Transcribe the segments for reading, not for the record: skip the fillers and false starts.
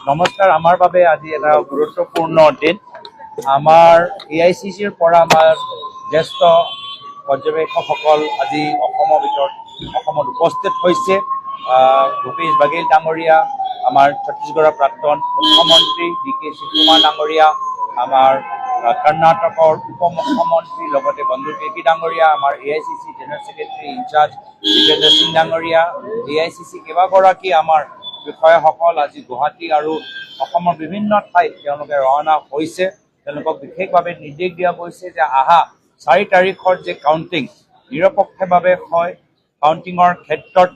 নমস্কাৰ, আমাৰ বাবে আজি এটা গুৰুত্বপূৰ্ণ দিন। আমাৰ AICCৰ পৰা আমাৰ জ্যেষ্ঠ পৰ্যবেক্ষকসকল আজি অসমত উপস্থিত হৈছে। ভূপেশ বাঘেল ডাঙৰীয়া, আমাৰ ছত্তীশগড়ৰ প্ৰাক্তন মুখ্যমন্ত্ৰী DK শিৱকুমাৰ ডাঙৰীয়া, আমাৰ কৰ্ণাটকৰ উপমুখ্যমন্ত্ৰী, লগতে বন্ধু কেকি ডাঙৰীয়া, আমাৰ AICC general secretary in charge Jitendra Singh ডাঙৰীয়া, AICC কেইবাগৰাকী আমাৰ বিষয়াসকল আজি গুৱাহাটী আৰু অসমৰ বিভিন্ন ঠাইত তেওঁলোকে ৰাওনা হৈছে। তেওঁলোকক বিশেষভাৱে নিৰ্দেশ দিয়া গৈছে যে অহা 4 তাৰিখৰ যে কাউণ্টিং নিৰপেক্ষভাৱে হয়, কাউণ্টিঙৰ ক্ষেত্ৰত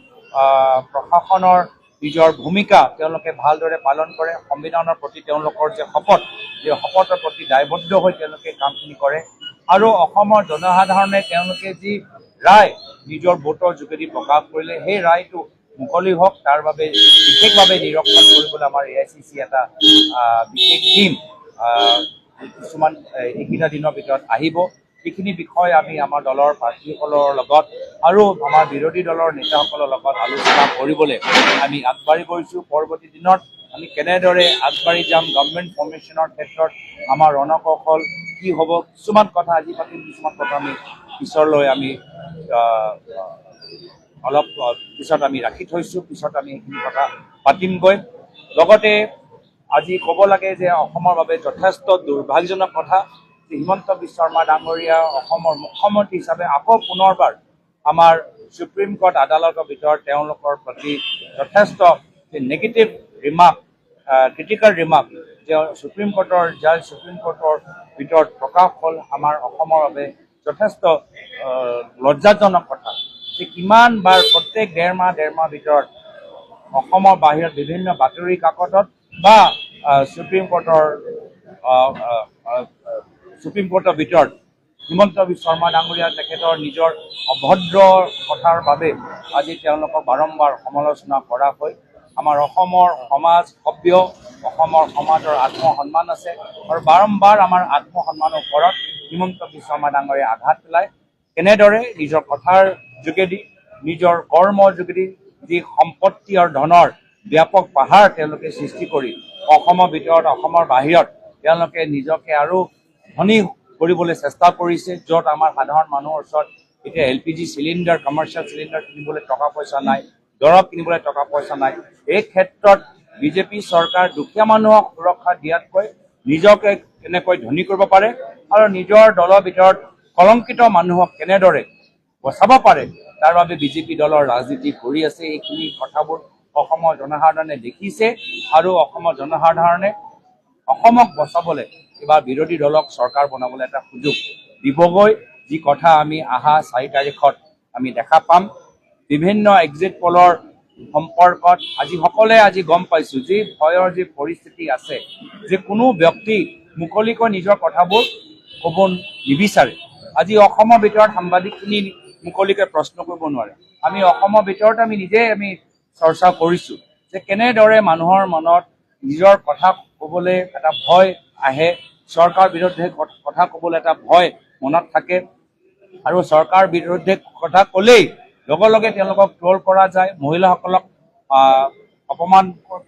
প্ৰশাসনৰ নিজৰ ভূমিকা তেওঁলোকে ভালদৰে পালন কৰে, সংবিধানৰ প্ৰতি তেওঁলোকৰ যে শপত, সেই শপতৰ প্ৰতি দায়বদ্ধ হৈ তেওঁলোকে কামখিনি কৰে আৰু অসমৰ জনসাধাৰণে তেওঁলোকে যি ৰায় নিজৰ ভোটৰ যোগেদি প্ৰকাশ কৰিলে সেই ৰায়টো মুকলি হওক, তাৰ বাবে বিশেষভাৱে নিৰীক্ষণ কৰিবলৈ আমাৰ AICC এটা বিশেষ টীম কিছুমান এইকেইটা দিনৰ ভিতৰত আহিব। সেইখিনি বিষয় আমি আমাৰ দলৰ প্ৰাৰ্থীসকলৰ লগত আৰু আমাৰ বিৰোধী দলৰ নেতাসকলৰ লগত আলোচনা কৰিবলৈ আমি আগবাঢ়ি গৈছোঁ। পৰৱৰ্তী দিনত আমি কেনেদৰে আগবাঢ়ি যাম, গভৰ্ণমেণ্ট ফৰ্মেশ্যনৰ ক্ষেত্ৰত আমাৰ ৰণকৌশল কি হ'ব, কিছুমান কথা আজি পাতিম, কিছুমান কথা আমি পিছলৈ আমি অলপ পিছত আমি ৰাখি থৈছোঁ, পিছত আমি সেইখিনি কথা পাতিমগৈ। লগতে আজি ক'ব লাগে যে অসমৰ বাবে যথেষ্ট দুৰ্ভাগ্যজনক কথা যে হিমন্ত বিশ্ব শৰ্মা ডাঙৰীয়া অসমৰ মুখ্যমন্ত্ৰী হিচাপে আকৌ পুনৰবাৰ আমাৰ সুপ্ৰিম কোৰ্ট আদালতৰ ভিতৰত তেওঁলোকৰ প্ৰতি যথেষ্ট নেগেটিভ ৰিমাৰ্ক, ক্ৰিটিকেল ৰিমাৰ্ক যে সুপ্ৰিম কোৰ্টৰ ভিতৰত প্ৰকাশ হ'ল আমাৰ অসমৰ বাবে যথেষ্ট লজ্জাজনক কথা যে কিমানবাৰ প্ৰত্যেক ডেৰ মাহ ভিতৰত অসমৰ বাহিৰত বিভিন্ন বাতৰি কাকতত বা সুপ্ৰিম কোৰ্টৰ ভিতৰত হিমন্ত বিশ্ব শৰ্মা ডাঙৰীয়া তেখেতৰ নিজৰ অভদ্ৰ কথাৰ বাবে আজি তেওঁলোকক বাৰম্বাৰ সমালোচনা কৰা হয়। আমাৰ অসমৰ সমাজ সভ্য, অসমৰ সমাজৰ আত্মসন্মান আছে আৰু বাৰম্বাৰ আমাৰ আত্মসন্মানৰ ওপৰত হিমন্ত বিশ্ব শৰ্মা ডাঙৰীয়াই আঘাত পেলায়। কেনেদৰে নিজৰ কথাৰ যোগেদি, নিজৰ কৰ্মৰ যোগেদি যি সম্পত্তি আৰু ধনৰ ব্যাপক পাহাৰ তেওঁলোকে সৃষ্টি কৰি অসমৰ ভিতৰত অসমৰ বাহিৰত তেওঁলোকে নিজকে আৰু ধনী কৰিবলৈ চেষ্টা কৰিছে, য'ত আমাৰ সাধাৰণ মানুহৰ ওচৰত এতিয়া LPG চিলিণ্ডাৰ, কমাৰ্চিয়েল চিলিণ্ডাৰ কিনিবলৈ টকা পইচা নাই, দৰৱ কিনিবলৈ টকা পইচা নাই। এই ক্ষেত্ৰত বিজেপি চৰকাৰ দুখীয়া মানুহক সুৰক্ষা দিয়াতকৈ নিজকে কেনেকৈ ধনী কৰিব পাৰে আৰু নিজৰ দলৰ ভিতৰত কলংকিত মানুহক কেনেদৰে বচাব পাৰে তাৰ বাবে বিজেপি দলৰ ৰাজনীতি কৰি আছে। এইখিনি কথাবোৰ অসমৰ জনসাধাৰণে দেখিছে আৰু অসমৰ জনসাধাৰণে অসমক বচাবলৈ কিবা বিৰোধী দলক চৰকাৰ বনাবলৈ এটা সুযোগ দিবগৈ, যি কথা আমি অহা 4 তাৰিখত আমি দেখা পাম। বিভিন্ন এক্সিট পলৰ সম্পৰ্কত আজি গম পাইছোঁ যি ভয়ৰ যি পৰিস্থিতি আছে, যে কোনো ব্যক্তি মুকলিকৈ নিজৰ কথাবোৰ ক'ব নিবিচাৰে। আজি অসমৰ ভিতৰত সাংবাদিকখিনি মুকলিকৈ প্ৰশ্ন কৰিব নোৱাৰে। আমি অসমৰ ভিতৰত আমি চৰ্চা কৰিছোঁ যে কেনেদৰে মানুহৰ মনত নিজৰ কথা ক'বলৈ এটা ভয় আহে, চৰকাৰ বিৰুদ্ধে কথা ক'বলৈ এটা ভয় মনত থাকে আৰু চৰকাৰ বিৰুদ্ধে কথা ক'লেই লগে লগে তেওঁলোকক ট্ৰল কৰা যায়, মহিলাসকলক অপমান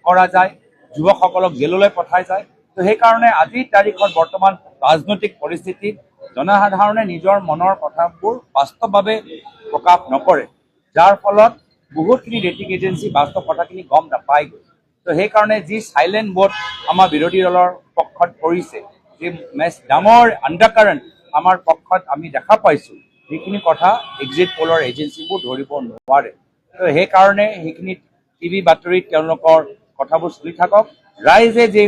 কৰা যায়, যুৱকসকলক জেললৈ পঠাই যায়। তো সেইকাৰণে আজিৰ তাৰিখত বৰ্তমান ৰাজনৈতিক পৰিস্থিতিত জনসাধাৰণে নিজৰ মনৰ কথাবোৰ বাস্তৱভাৱে প্ৰকাশ নকৰে, যাৰ ফলত বহুতখিনি ৰেটিং এজেঞ্চি বাস্তৱ কথাখিনি গম নাপায়। তো সেইকাৰণে যি চাইলেণ্ট ভোট আমাৰ বিৰোধী দলৰ পক্ষত পৰিছে, যি ডাঙৰ আণ্ডাৰকাৰেণ্ট আমাৰ পক্ষত আমি দেখা পাইছোঁ, সেইখিনি কথা এক্সিট পলৰ এজেঞ্চিবোৰ ধৰিব নোৱাৰে। তো সেইকাৰণে সেইখিনি টিভি বাতৰিত তেওঁলোকৰ কথাবোৰ চলি থাকক। ৰাইজে যে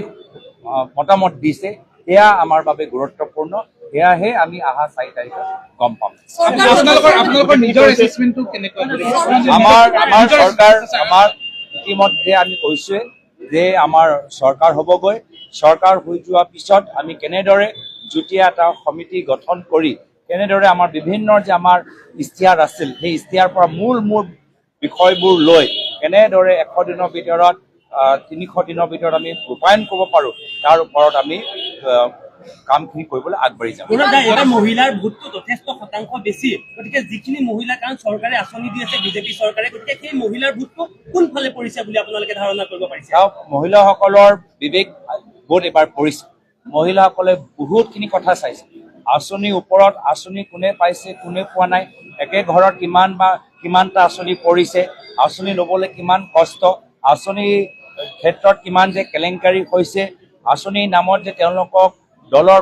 মতামত দিছে সেয়া আমাৰ বাবে গুৰুত্বপূৰ্ণ, সেয়াহে আমি অহা 4 তাৰিখত গম পাম। আমাৰ চৰকাৰ, আমাৰ ইতিমধ্যে আমি কৈছোৱে যে আমাৰ চৰকাৰ হ'বগৈ। চৰকাৰ হৈ যোৱাৰ পিছত আমি কেনেদৰে যুটীয়া এটা সমিতি গঠন কৰি কেনেদৰে আমাৰ বিভিন্ন যে আমাৰ ইস্তিহাৰ আছিল, সেই ইস্তিহাৰৰ পৰা মূল বিষয়বোৰ লৈ কেনেদৰে 100 দিনৰ ভিতৰত 300 দিনৰ ভিতৰত আমি ৰূপায়ণ কৰিব পাৰোঁ, তাৰ ওপৰত আমি কামখিনি কৰিবলৈ আগবাঢ়ি যাম। এবাৰ মহিলাৰ ভোটটো যথেষ্ট শতাংশ বেছি, গতিকে যিখিনি মহিলা, কাৰণ চৰকাৰে আঁচনি দি আছে বিজেপি চৰকাৰে, গতিকে সেই মহিলাৰ ভোটটো কোনফালে পৰিছে বুলি আপোনালোকে ধাৰণা কৰিব পাৰিছে? মহিলাসকলৰ বিবেক বোধ এবাৰ পৰিছে। মহিলাসকলে বহুতখিনি কথা চাইছে। আঁচনিৰ ওপৰত আঁচনি কোনে পাইছে, কোনে পোৱা নাই, একে ঘৰত কিমানটা আঁচনি পৰিছে, আঁচনি ল'বলৈ কিমান কষ্ট, আঁচনিৰ ক্ষেত্ৰত কিমান যে কেলেংকাৰী হৈছে, আঁচনিৰ নামত যে তেওঁলোকক দলৰ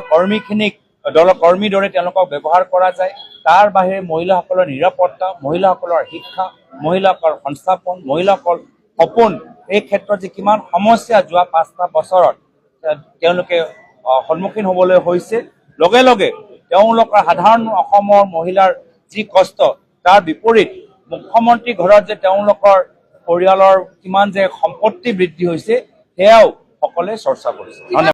কৰ্মীৰ দৰে তেওঁলোকক ব্যৱহাৰ কৰা যায়, তাৰ বাহিৰে মহিলাসকলৰ নিৰাপত্তা, মহিলাসকলৰ শিক্ষা, মহিলাসকলৰ সংস্থাপন, মহিলাসকল সপোন, এই ক্ষেত্ৰত যে কিমান সমস্যা যোৱা 5টা বছৰত তেওঁলোকে সন্মুখীন হ'বলৈ হৈছে, লগে লগে তেওঁলোকৰ সাধাৰণ অসমৰ মহিলাৰ যি কষ্ট, তাৰ বিপৰীত মুখ্যমন্ত্ৰীৰ ঘৰত যে তেওঁলোকৰ পৰিয়ালৰ কিমান যে সম্পত্তি বৃদ্ধি হৈছে, সেয়াও সকলোৱে চৰ্চা কৰিছে। ধন্যবাদ।